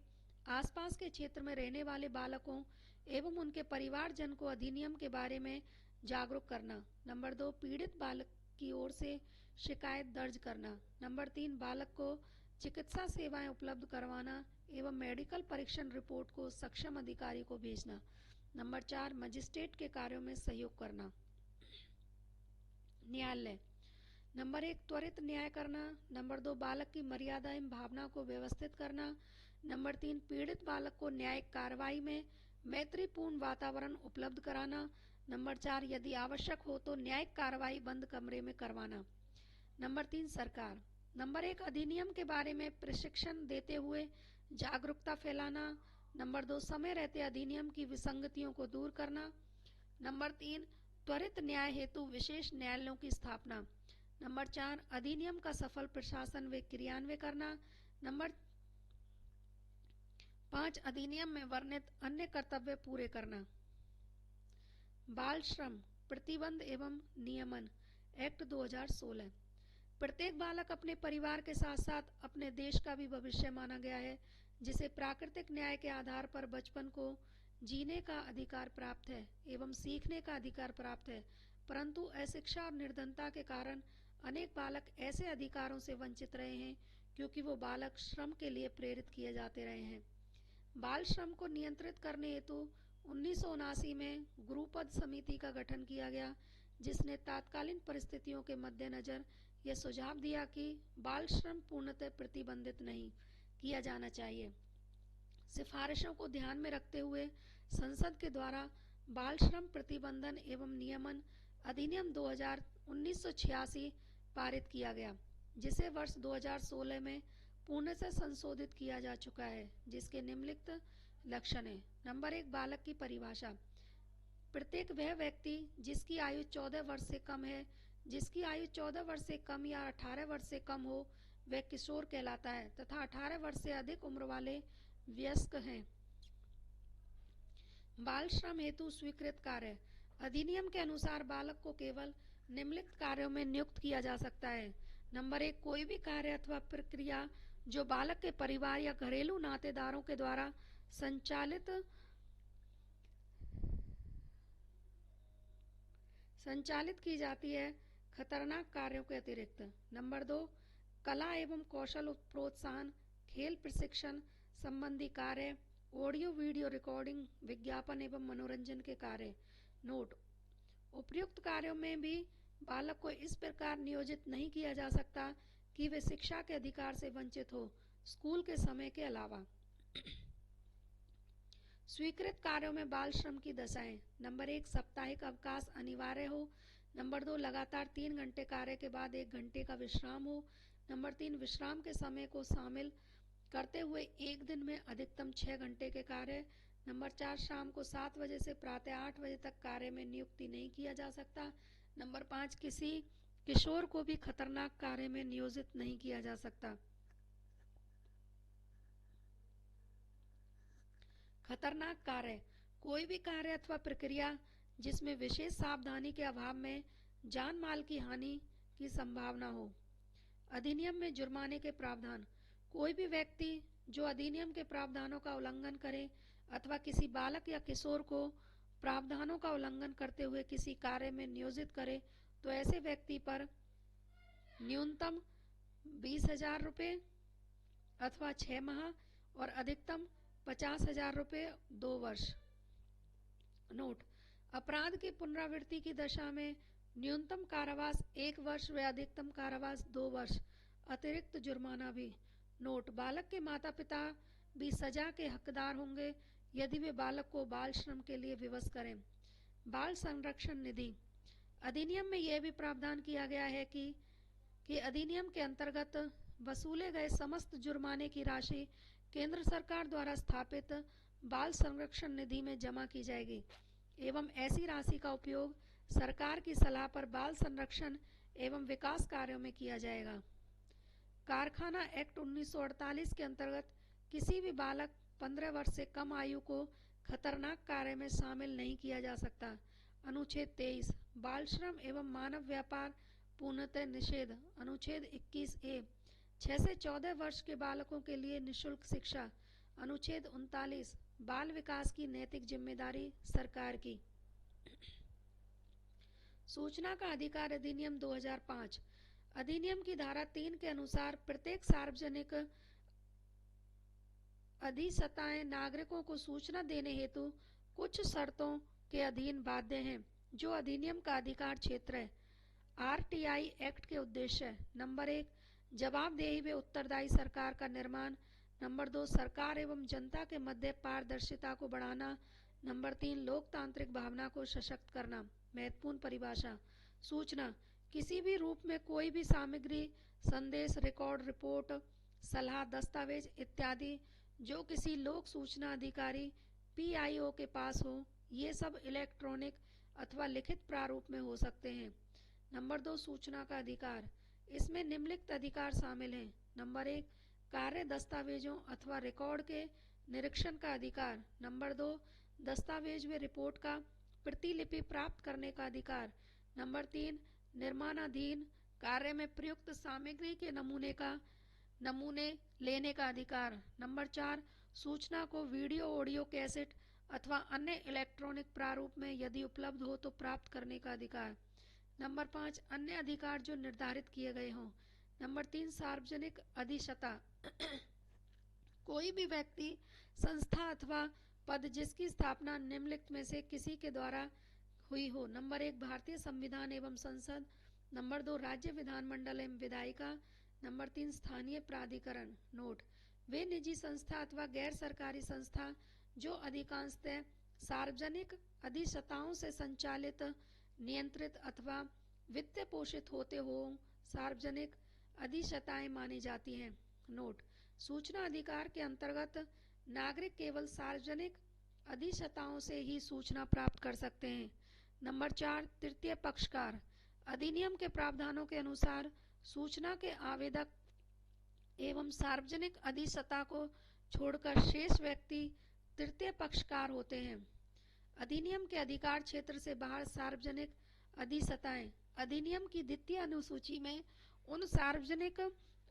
आसपास के क्षेत्र में रहने वाले बालकों एवं उनके परिवारजन को अधिनियम के बारे में जागरूक करना। नंबर 2, पीड़ित बालक की ओर से शिकायत दर्ज करना। नंबर 3, बालक को चिकित्सा सेवाएं उपलब्ध करवाना एवं मेडिकल परीक्षण रिपोर्ट को सक्षम अधिकारी को भेजना। नंबर 4, मजिस्ट्रेट के कार्यों में सहयोग करना। न्यायालय। नंबर 1, त्वरित न्याय करना। नंबर 2, बालक की मर्यादा एवं भावना को व्यवस्थित करना। नंबर 3, पीड़ित बालक को न्यायिक कार्रवाई में मैत्रीपूर्ण वातावरण उपलब्ध कराना। नंबर 4, यदि आवश्यक हो तो न्यायिक कार्रवाई बंद कमरे में करवाना। नंबर 3, सरकार। नंबर 1, अधिनियम के बारे में प्रशिक्षण देते हुए जागरूकता फैलाना। नंबर 2, समय रहते अधिनियम की विसंगतियों को दूर करना। नंबर 3, त्वरित न्याय हेतु विशेष न्यायालयों की स्थापना। नंबर 4, अधिनियम का सफल प्रशासन व क्रियान्वयन करना। नंबर 5, अधिनियम में वर्णित अन्य कर्तव्य पूरे करना। बाल श्रम प्रतिबंध एवं नियमन एक्ट 2016। प्रत्येक बालक अपने परिवार के साथ साथ अपने देश का भी भविष्य माना गया है, जिसे प्राकृतिक न्याय के आधार पर बचपन को जीने का अधिकार प्राप्त है एवं सीखने का अधिकार प्राप्त है। परंतु अशिक्षा और निर्धनता के कारण अनेक बालक ऐसे अधिकारों से वंचित रहे हैं, क्योंकि वो बालक श्रम के लिए प्रेरित किए जाते रहे हैं। बाल श्रम को नियंत्रित करने हेतु 1979 में गुरुपद समिति का गठन किया गया, जिसने तात्कालीन परिस्थितियों के मद्देनजर यह सुझाव दिया कि बाल श्रम पूर्णतः प्रतिबंधित नहीं किया जाना चाहिए। सिफारिशों को ध्यान में रखते हुए संसद के द्वारा बाल श्रम प्रतिबंधन एवं नियमन अधिनियम 1986 पारित किया गया, जिसे वर्ष 2016 में पुनः से संशोधित किया जा चुका है, जिसके निम्नलिखित लक्षण हैं। नंबर 1, बालक की परिभाषा। प्रत्येक वह व्यक्ति जिसकी आयु 14 वर्ष से कम है, जिसकी आयु 14 वर्ष से कम या 18 वर्ष से कम हो, वह किशोर कहलाता है तथा 18 वर्ष से अधिक उम्र वाले वयस्क हैं। बाल श्रम हेतु स्वीकृत कार्य। अधिनियम के अनुसार बालक को केवल निम्नलिखित कार्यों में नियुक्त किया जा सकता है। नंबर 1, कोई भी कार्य अथवा प्रक्रिया जो बालक के परिवार या घरेलू नातेदारों के द्वारा संचालित की जाती है, खतरनाक कार्यों के अतिरिक्त। नंबर 2, कला एवं कौशल प्रोत्साहन, खेल प्रशिक्षण संबंधी कार्य, ऑडियो वीडियो रिकॉर्डिंग, विज्ञापन एवं मनोरंजन के कार्य। नोट: उपयुक्त कार्यों में भी बालक को इस प्रकार नियोजित नहीं किया जा सकता कि वे शिक्षा के अधिकार से वंचित हो, स्कूल के समय के अलावा। स्वीकृत कार्यों में बाल श्रम की दशाएं। नंबर 1, साप्ताहिक अवकाश अनिवार्य हो। नंबर 2, लगातार 3 घंटे कार्य के बाद 1 घंटे का विश्राम हो। नंबर 3, विश्राम के समय को शामिल करते हुए एक दिन में अधिकतम 6 घंटे के कार्य। नंबर 4, शाम को 7 बजे से प्रातः 8 बजे तक कार्य में नियुक्ति नहीं किया जा सकता। नंबर 5, किसी किशोर को भी खतरनाक कार्य में नियोजित नहीं किया जा सकता। खतरनाक कार्य: कोई भी कार्य अथवा प्रक्रिया जिसमें विशेष सावधानी के अभाव में जान माल की हानि की संभावना हो। अधिनियम में जुर्माने के प्रावधान। कोई भी व्यक्ति जो अधिनियम के प्रावधानों का उल्लंघन करे अथवा किसी बालक या किशोर को प्रावधानों का उल्लंघन करते हुए किसी कार्य में नियोजित करे, तो ऐसे व्यक्ति पर न्यूनतम 20,000 रुपये अथवा 6 माह और अधिकतम 50,000 रुपये 2 वर्ष। नोट: अपराध की पुनरावृत्ति की दशा में न्यूनतम कारावास 1 वर्ष व अधिकतम कारावास 2 वर्ष, अतिरिक्त जुर्माना भी। नोट: बालक के माता पिता भी सजा के हकदार होंगे यदि वे बालक को बाल श्रम के लिए विवश करें। बाल संरक्षण निधि। अधिनियम में यह भी प्रावधान किया गया है कि अधिनियम के अंतर्गत वसूले गए समस्त जुर्माने की राशि केंद्र सरकार द्वारा स्थापित बाल संरक्षण निधि में जमा की जाएगी एवं ऐसी राशि का उपयोग सरकार की सलाह पर बाल संरक्षण एवं विकास कार्यों में किया जाएगा। कारखाना एक्ट 1948 के अंतर्गत किसी भी बालक 15 वर्ष से कम आयु को खतरनाक कार्य में शामिल नहीं किया जा सकता। अनुच्छेद 23 बाल श्रम एवं मानव व्यापार पूर्णतः निषेध। अनुच्छेद 21A 6 से 14 वर्ष के बालकों के लिए निःशुल्क शिक्षा। अनुच्छेद 39 बाल विकास की नैतिक जिम्मेदारी सरकार की। सूचना का अधिकार अधिनियम 2005 अधिनियम की धारा 3 के अनुसार प्रत्येक सार्वजनिक अधिसत्ताएं नागरिकों को सूचना देने हेतु कुछ शर्तों के अधीन बाध्य हैं, जो अधिनियम का अधिकार क्षेत्र है। आरटीआई एक्ट के उद्देश्य: नंबर 1 जवाबदेही व उत्तरदायी सरकार का निर्माण। नंबर 2 सरकार एवं जनता के मध्य पारदर्शिता को बढ़ाना। नंबर 3 लोकतांत्रिक भावना को सशक्त करना। महत्वपूर्ण परिभाषा: सूचना किसी भी रूप में कोई भी सामग्री, संदेश, रिकॉर्ड, रिपोर्ट, सलाह, दस्तावेज इत्यादि जो किसी लोक सूचना अधिकारी पीआईओ के पास हो, ये सब इलेक्ट्रॉनिक अथवा लिखित प्रारूप में हो सकते हैं। नंबर 2 सूचना का अधिकार। इसमें निम्नलिखित अधिकार शामिल हैं। नंबर 1 कार्य दस्तावेजों अथवा रिकॉर्ड के निरीक्षण का अधिकार। नंबर 2 दस्तावेज व रिपोर्ट का प्रतिलिपि प्राप्त करने का अधिकार। नंबर 3 निर्माणाधीन कार्य में प्रयुक्त सामग्री के नमूने लेने का अधिकार। नंबर 4 सूचना को वीडियो, ऑडियो कैसेट अथवा अन्य इलेक्ट्रॉनिक प्रारूप में यदि उपलब्ध हो तो प्राप्त करने का अधिकार। नंबर 5 अन्य अधिकार जो निर्धारित किए गए हों। नंबर 3 सार्वजनिक अधिसत्ता कोई भी व्यक्ति, संस्था अथवा पद जिसकी स्थापना निम्नलिखित में से किसी के द्वारा हुई हो। नंबर 1 भारतीय संविधान एवं संसद। नंबर 2 राज्य विधानमंडल एवं विधायिका। नंबर 3 स्थानीय प्राधिकरण। नोट: वे निजी संस्था अथवा गैर सरकारी संस्था जो अधिकांशतः सार्वजनिक अधिसत्ताओं से संचालित, नियंत्रित अथवा वित्त पोषित होते हो सार्वजनिक अधिसत्ताएं मानी जाती हैं। नोट: सूचना अधिकार के अंतर्गत नागरिक केवल सार्वजनिक अधिसत्ताओं से ही सूचना प्राप्त कर सकते हैं। नंबर 4 तृतीय पक्षकार। अधिनियम के प्रावधानों के अनुसार सूचना के आवेदक एवं सार्वजनिक अधिसत्ता को छोड़कर शेष व्यक्ति तृतीय पक्षकार होते हैं। अधिनियम के अधिकार क्षेत्र से बाहर सार्वजनिक अधिसत्ताएं। अधिनियम की द्वितीय अनुसूची में उन सार्वजनिक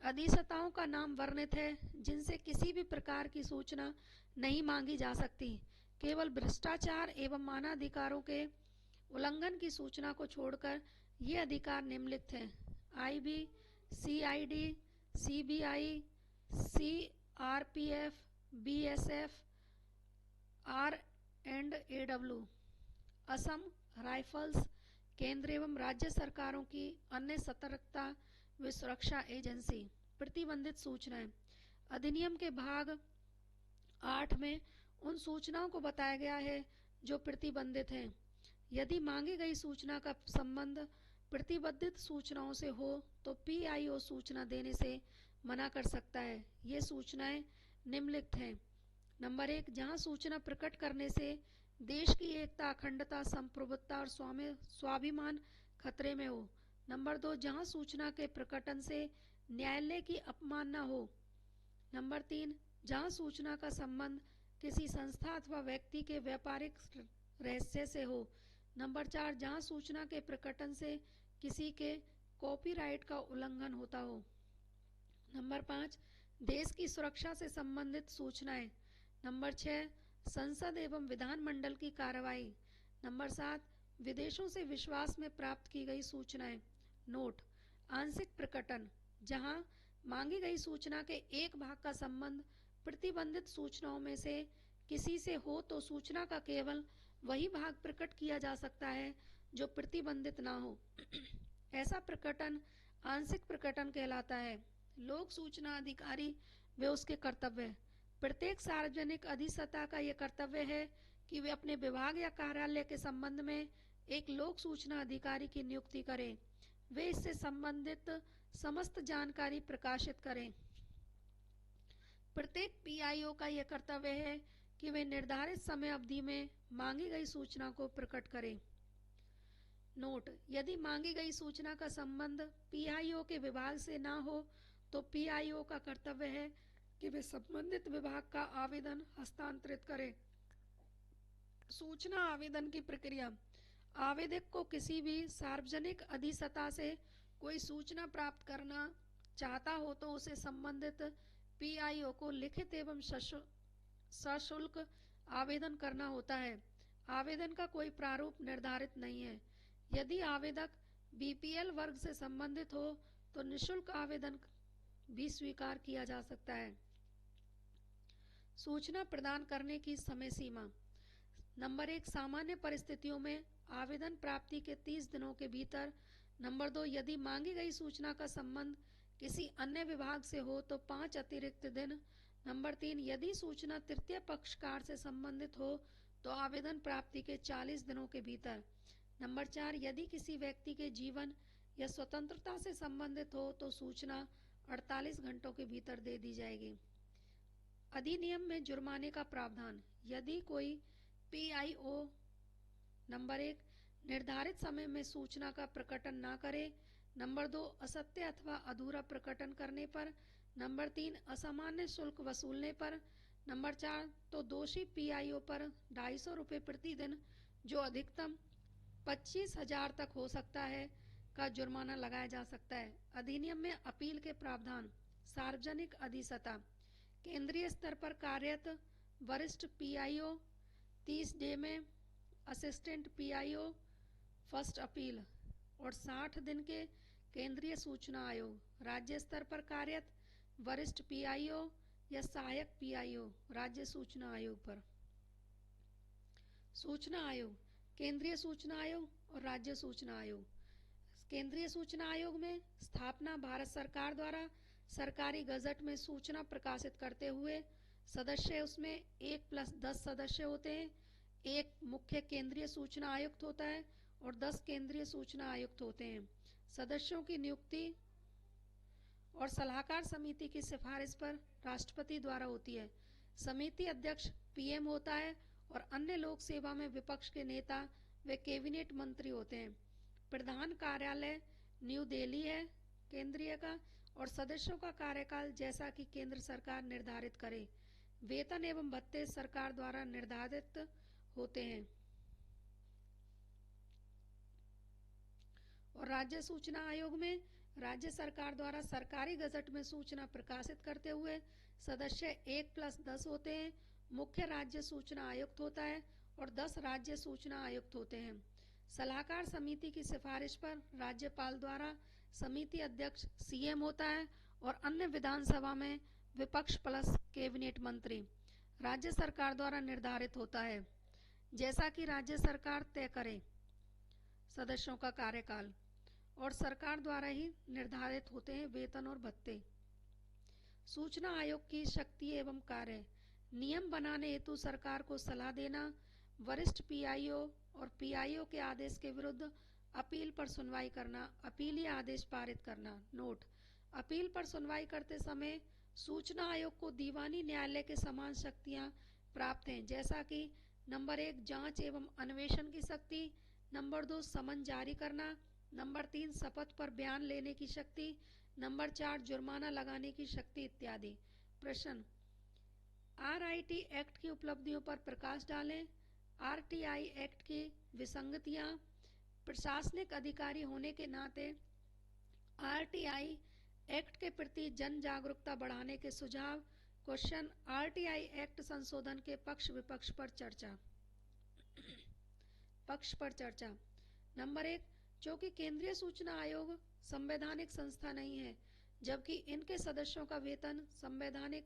अधिसत्ताओं का नाम वर्णित है जिनसे किसी भी प्रकार की सूचना नहीं मांगी जा सकती। केवल भ्रष्टाचार एवं मानवाधिकारों के उल्लंघन की सूचना को छोड़कर ये अधिकार निम्नलिखित हैं: IB, CID, CBI, CRPF, BSF, R&AW, Assam Rifles, केंद्र एवं राज्य सरकारों की अन्य सतर्कता व सुरक्षा एजेंसी। प्रतिबंधित सूचनाएं। अधिनियम के भाग 8 में उन सूचनाओं को बताया गया है जो प्रतिबंधित हैं। यदि मांगी गई सूचना का संबंध प्रतिबंधित सूचनाओं से हो तो पीआईओ सूचना देने से मना कर सकता है। ये सूचनाएं निम्नलिखित हैं। नंबर 1 जहां सूचना प्रकट करने से देश की एकता, अखंडता, संप्रभुता और स्वाभिमान खतरे में हो। नंबर 2 जहां सूचना के प्रकटन से न्यायालय की अपमानना हो। नंबर 3 जहां सूचना का संबंध किसी संस्था अथवा व्यक्ति के व्यापारिक रहस्य से हो। नंबर 4 जहां सूचना के प्रकटन से किसी के कॉपीराइट का उल्लंघन होता हो। नंबर 5 देश की सुरक्षा से संबंधित सूचनाएं। नंबर 6 संसद एवं विधानमंडल की कार्रवाई। नंबर 7 विदेशों से विश्वास में प्राप्त की गई सूचनाएं। नोट: आंशिक प्रकटन जहां मांगी गई सूचना के एक भाग का संबंध प्रतिबंधित सूचनाओं में से किसी से हो तो सूचना का केवल वही भाग प्रकट किया जा सकता है जो प्रतिबंधित ना हो। ऐसा प्रकटन आंशिक प्रकटन कहलाता है। लोक सूचना अधिकारी वे उसके कर्तव्य। प्रत्येक सार्वजनिक अधिसत्ता का यह कर्तव्य है कि वे अपने विभाग या कार्यालय के संबंध में एक लोक सूचना अधिकारी की नियुक्ति करें। वे इससे संबंधित समस्त जानकारी प्रकाशित करें। प्रत्येक पीआईओ का यह कर्तव्य है कि वे निर्धारित समय अवधि में मांगी गई सूचना को प्रकट करें। नोट: यदि मांगी गई सूचना का संबंध पीआईओ के विभाग से न हो तो पीआईओ का कर्तव्य है कि वे संबंधित विभाग का आवेदन हस्तांतरित करे। सूचना आवेदन की प्रक्रिया: आवेदक को किसी भी सार्वजनिक अधिसत्ता से कोई सूचना प्राप्त करना चाहता हो तो उसे संबंधित पीआईओ को लिखित एवं सशुल्क आवेदन करना होता है। आवेदन का कोई प्रारूप निर्धारित नहीं है। यदि आवेदक बीपीएल वर्ग से संबंधित हो तो निःशुल्क आवेदन भी स्वीकार किया जा सकता है। सूचना प्रदान करने की समय सीमा: नंबर 1, सामान्य परिस्थितियों में आवेदन प्राप्ति के 30 दिनों के भीतर। नंबर 2, यदि मांगी गई सूचना का संबंध किसी अन्य विभाग से हो तो 5 अतिरिक्त दिन। नंबर 3, यदि सूचना तृतीय पक्षकार से संबंधित हो तो आवेदन प्राप्ति के 40 दिनों के भीतर। नंबर 4, यदि किसी व्यक्ति के जीवन या स्वतंत्रता से संबंधित हो तो सूचना 48 घंटों के भीतर दे दी जाएगी। अधिनियम में जुर्माने का प्रावधान: यदि कोई पीआईओ नंबर 1, निर्धारित समय में सूचना का प्रकटन न करे। नंबर 2, असत्य अथवा अधूरा प्रकटन करने पर। नंबर 3, असामान्य शुल्क वसूलने पर। नंबर 4, तो दोषी पीआईओ पर 250 रुपये प्रतिदिन, जो अधिकतम 25,000 तक हो सकता है, का जुर्माना लगाया जा सकता है। अधिनियम में अपील के प्रावधान: सार्वजनिक अधिसत्ता: केंद्रीय स्तर पर कार्यरत वरिष्ठ पीआईओ 30 डे में, असिस्टेंट पीआईओ फर्स्ट अपील, और 60 दिन के केंद्रीय सूचना आयोग। राज्य स्तर पर कार्यरत वरिष्ठ पीआईओ या सहायक पीआईओ राज्य सूचना आयोग पर। सूचना आयोग: केंद्रीय सूचना आयोग और राज्य सूचना आयोग। केंद्रीय सूचना आयोग में स्थापना भारत सरकार द्वारा सरकारी गजट में सूचना प्रकाशित करते हुए सदस्य, उसमें 1+10 सदस्य होते हैं। एक मुख्य केंद्रीय सूचना आयुक्त होता है और 10 केंद्रीय सूचना आयुक्त होते हैं। सदस्यों की नियुक्ति और सलाहकार समिति की सिफारिश पर राष्ट्रपति द्वारा होती है। समिति अध्यक्ष पीएम होता है और अन्य लोक सेवा में विपक्ष के नेता वे कैबिनेट मंत्री होते हैं। प्रधान कार्यालय न्यू दिल्ली है केंद्रीय का, और सदस्यों का कार्यकाल जैसा कि केंद्र सरकार निर्धारित करे। वेतन एवं भत्ते सरकार द्वारा निर्धारित होते हैं। और राज्य सूचना आयोग में राज्य सरकार द्वारा सरकारी गजट में सूचना प्रकाशित करते हुए सदस्य 1+10 होते हैं। मुख्य राज्य सूचना आयुक्त होता है और 10 राज्य सूचना आयुक्त होते हैं। सलाहकार समिति की सिफारिश पर राज्यपाल द्वारा समिति अध्यक्ष सीएम होता है और अन्य विधानसभा में विपक्ष प्लस कैबिनेट मंत्री राज्य सरकार द्वारा निर्धारित होता है, जैसा कि राज्य सरकार तय करे। सदस्यों का कार्यकाल और सरकार द्वारा ही निर्धारित होते हैं वेतन और भत्ते। सूचना आयोग की शक्ति एवं कार्य: नियम बनाने हेतु सरकार को सलाह देना, वरिष्ठ पीआईओ और पीआईओ के आदेश के विरुद्ध अपील पर सुनवाई करना, अपीलीय आदेश पारित करना। नोट: अपील पर सुनवाई करते समय सूचना आयोग को दीवानी न्यायालय के समान शक्तियां प्राप्त हैं, जैसा कि नंबर 1, जांच एवं अन्वेषण की शक्ति। नंबर 2, समन जारी करना। नंबर 3, शपथ पर बयान लेने की शक्ति। नंबर 4, जुर्माना लगाने की शक्ति इत्यादि। प्रश्न: आरआईटी एक्ट की उपलब्धियों पर प्रकाश डालें। आरटीआई एक्ट की विसंगतियां: प्रशासनिक अधिकारी होने के नाते आरटीआई एक्ट के प्रति जन जागरूकता बढ़ाने के सुझाव। क्वेश्चन: आरटीआई एक्ट संशोधन के पक्ष विपक्ष पर चर्चा। पक्ष पर चर्चा: नंबर 1, चूंकि केंद्रीय सूचना आयोग संवैधानिक संस्था नहीं है, जबकि इनके सदस्यों का वेतन संवैधानिक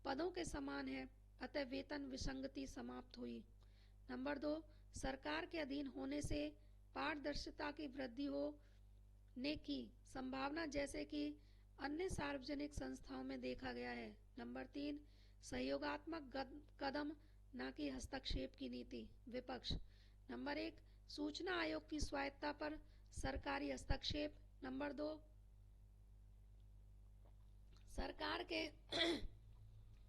पदों के समान है, अतः वेतन विसंगति समाप्त हुई। नंबर 2, सरकार के अधीन होने से पारदर्शिता की वृद्धि होने की संभावना जैसे कि अन्य सार्वजनिक संस्थाओं में देखा गया है। नंबर 3, सहयोगात्मक कदम न कि हस्तक्षेप की नीति। विपक्ष: नंबर 1, सूचना आयोग की स्वायत्ता पर सरकारी हस्तक्षेप। नंबर 2, सरकार के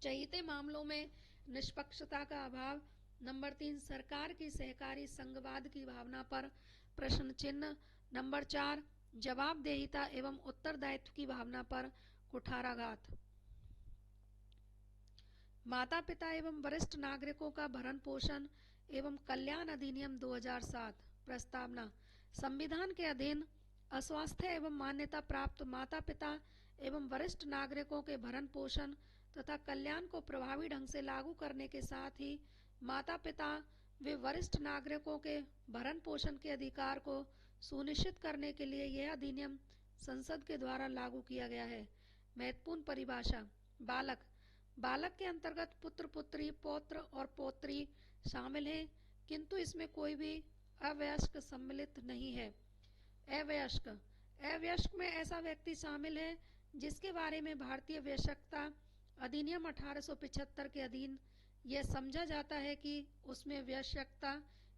चहीते मामलों में निष्पक्षता का अभाव। नंबर 3, सरकार की सहकारी संघवाद की भावना पर प्रश्न चिन्ह। नंबर 4, जवाबदेहिता एवं उत्तरदायित्व की भावना पर कुठाराघात। माता पिता एवं वरिष्ठ नागरिकों का भरण पोषण एवं कल्याण अधिनियम 2007 प्रस्तावना। संविधान के अधीन अस्वास्थ्य एवं मान्यता प्राप्त माता पिता एवं वरिष्ठ नागरिकों के भरण पोषण तथा कल्याण को प्रभावी ढंग से लागू करने के साथ ही माता पिता व वरिष्ठ नागरिकों के भरण पोषण के अधिकार को सुनिश्चित करने के लिए यह अधिनियम संसद के द्वारा लागू किया गया है। महत्वपूर्ण परिभाषा। बालक। बालक के अंतर्गत पुत्र पुत्री पौत्र और पौत्री शामिल हैं, किंतु इसमें कोई भी अवयस्क सम्मिलित नहीं है। अवयस्क। अवयस्क में ऐसा व्यक्ति शामिल है जिसके बारे में भारतीय वयस्कता अधिनियम 1875 के अधीन यह समझा जाता है कि उसमें वयस्कता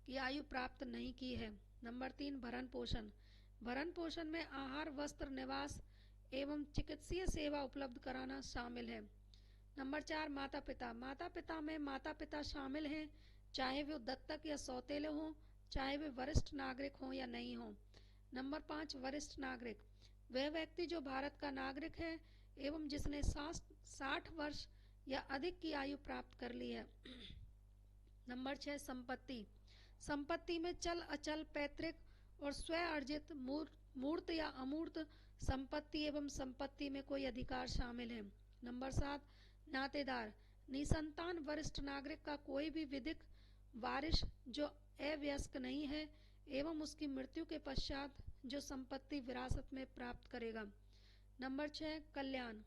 की आयु प्राप्त नहीं की है। नंबर 3, भरण पोषण। भरण पोषण में आहार वस्त्र निवास एवं चिकित्सीय सेवा उपलब्ध कराना शामिल है। नंबर 4, माता पिता। माता पिता में माता पिता शामिल हैं, चाहे वे दत्तक या सौतेले हों, चाहे वे वरिष्ठ नागरिक हों या नहीं हों। नंबर 5, वरिष्ठ नागरिक। वह व्यक्ति जो भारत का नागरिक है एवं जिसने 60 वर्ष या अधिक की आयु प्राप्त कर ली है। नंबर 6, संपत्ति। संपत्ति में चल अचल पैतृक और स्वयं अर्जित मूर्त या अमूर्त संपत्ति एवं संपत्ति में कोई अधिकार शामिल है। नंबर 7, नातेदार। निसंतान वरिष्ठ नागरिक का कोई भी विधिक वारिस जो अवयस्क नहीं है एवं उसकी मृत्यु के पश्चात जो संपत्ति विरासत में प्राप्त करेगा। नंबर 6, कल्याण।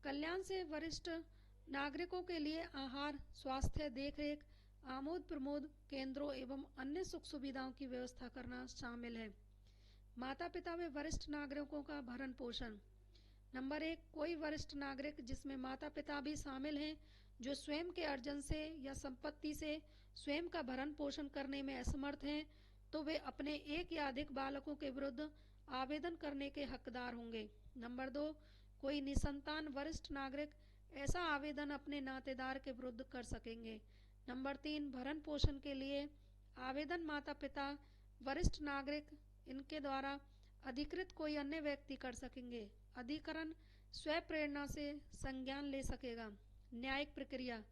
कल्याण से वरिष्ठ नागरिकों के लिए आहार, स्वास्थ्य देखरेख, आमोद प्रमोद केंद्रों एवं अन्य सुख सुविधाओं की व्यवस्था करना शामिल है। माता पिता व वरिष्ठ नागरिकों का भरण पोषण। नंबर 1, कोई वरिष्ठ नागरिक जिसमें माता पिता भी शामिल हैं जो स्वयं के अर्जन से या संपत्ति से स्वयं का भरण पोषण करने में असमर्थ हैं, तो वे अपने एक या अधिक बालकों के विरुद्ध आवेदन करने के हकदार होंगे। नंबर 2, कोई निसंतान वरिष्ठ नागरिक ऐसा आवेदन अपने नातेदार के विरुद्ध कर सकेंगे। नंबर 3, भरण पोषण के लिए आवेदन माता पिता, वरिष्ठ नागरिक, इनके द्वारा अधिकृत कोई अन्य व्यक्ति कर सकेंगे। अधिकरण स्वयं प्रेरणा से संज्ञान ले सकेगा। न्यायिक प्रक्रिया।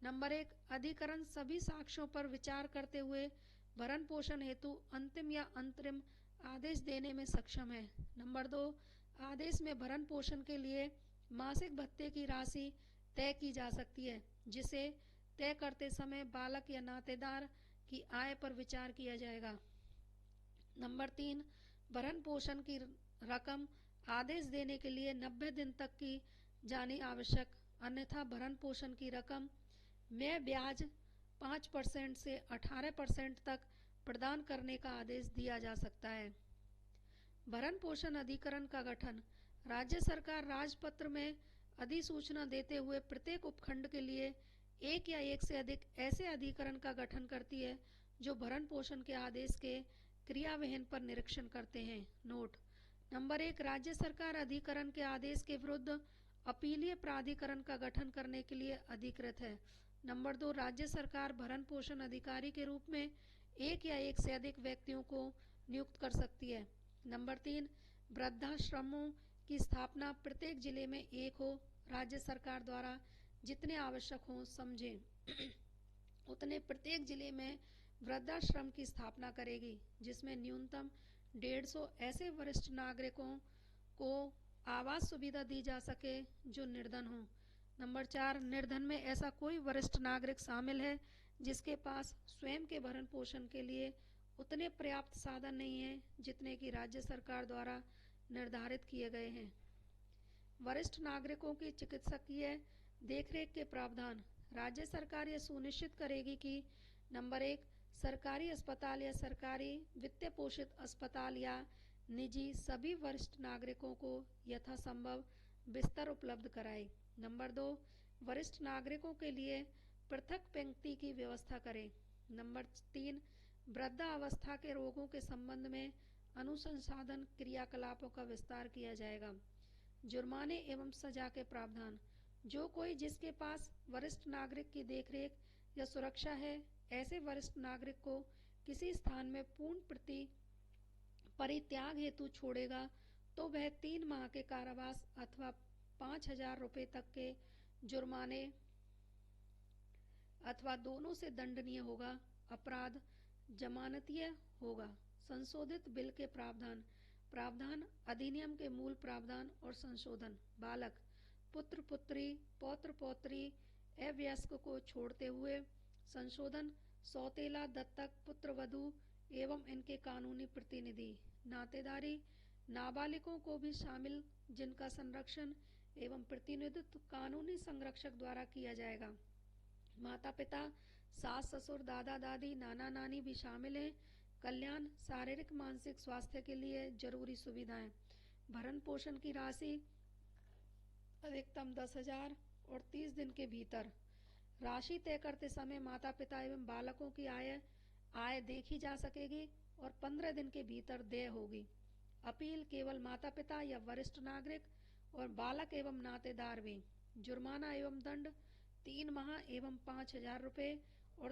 नंबर 1, अधिकरण सभी साक्ष्यों पर विचार करते हुए भरण पोषण हेतु अंतिम या अंतरिम आदेश देने में सक्षम है। नंबर 2, आदेश में भरण पोषण के लिए मासिक भत्ते की राशि तय की जा सकती है, जिसे तय करते समय बालक या नातेदार की आय पर विचार किया जाएगा। नंबर 3, भरण पोषण की रकम आदेश देने के लिए 90 दिन तक की जानी आवश्यक, अन्यथा भरण पोषण की रकम में ब्याज 5% से 18% तक प्रदान करने का आदेश दिया जा सकता है। भरण पोषण अधिकरण का गठन। राज्य सरकार राजपत्र में अधिसूचना देते हुए प्रत्येक उपखंड के लिए एक या एक से अधिक ऐसे अधिकरण का गठन करती है जो भरण पोषण के आदेश के क्रियान्वयन पर निरीक्षण करते हैं। नोट। नंबर 1, राज्य सरकार अधिकरण के आदेश के विरुद्ध अपीलीय प्राधिकरण का गठन करने के लिए अधिकृत है। नंबर 2, राज्य सरकार भरण पोषण अधिकारी के रूप में एक या एक से अधिक व्यक्तियों को नियुक्त कर सकती है। नंबर 3, वृद्धाश्रमों की स्थापना प्रत्येक जिले में एक हो। राज्य सरकार द्वारा जितने आवश्यक हों समझें उतने प्रत्येक जिले में वृद्धाश्रम की स्थापना करेगी, जिसमें न्यूनतम 150 ऐसे वरिष्ठ नागरिकों को आवास सुविधा दी जा सके जो निर्धन हों। नंबर 4, निर्धन में ऐसा कोई वरिष्ठ नागरिक शामिल है जिसके पास स्वयं के भरण पोषण के लिए उतने पर्याप्त साधन नहीं है जितने कि राज्य सरकार द्वारा निर्धारित किए गए हैं। वरिष्ठ नागरिकों की चिकित्सकीय देखरेख के प्रावधान। राज्य सरकार यह सुनिश्चित करेगी कि नंबर 1, सरकारी अस्पताल या सरकारी वित्त पोषित अस्पताल या निजी सभी वरिष्ठ नागरिकों को यथासंभव बिस्तर उपलब्ध कराए। नंबर 2, वरिष्ठ नागरिकों के लिए पृथक पंक्ति की व्यवस्था करें। नंबर 3, वृद्धावस्था के रोगों के संबंध में अनुसंधान क्रियाकलापों का विस्तार किया जाएगा। जुर्माने एवं सजा के प्रावधान। जो कोई जिसके पास वरिष्ठ नागरिक की देखरेख या सुरक्षा है, ऐसे वरिष्ठ नागरिक को किसी स्थान में परित्याग हेतु छोड़ेगा तो वह 3 माह के कारावास अथवा 5,000 रुपये तक के जुर्माने अथवा दोनों से दंडनीय होगा। अपराध जमानतीय होगा। संशोधित बिल के प्रावधान। प्रावधान अधिनियम के मूल प्रावधान और संशोधन। बालक, पुत्र पुत्री, पौत्र पौत्री, अवयस्क को छोड़ते हुए संशोधन सौतेला, दत्तक, पुत्रवधू एवं इनके कानूनी प्रतिनिधि। नातेदारी नाबालिगों को भी शामिल जिनका संरक्षण एवं प्रतिनिधित्व कानूनी संरक्षक द्वारा किया जाएगा। माता पिता, सास ससुर, दादा दादी, नाना नानी भी शामिल हैं। कल्याण शारीरिक मानसिक स्वास्थ्य के लिए जरूरी सुविधाएं। भरण पोषण की राशि अधिकतम 10,000 और 30 दिन के भीतर। राशि तय करते समय माता पिता एवं बालकों की आय देखी जा सकेगी और 15 दिन के भीतर देय होगी। अपील केवल माता पिता या वरिष्ठ नागरिक और बालक एवं नातेदार भी। जुर्माना एवं दंड 3 माह एवं 5,000 रुपये और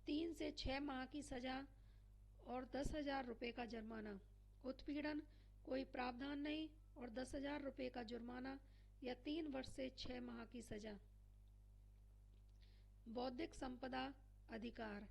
3 से 6 माह की सजा और 10,000 रुपये का जुर्माना। उत्पीड़न कोई प्रावधान नहीं और 10,000 रुपये का जुर्माना या 3 वर्ष से 6 माह की सजा। बौद्धिक संपदा अधिकार।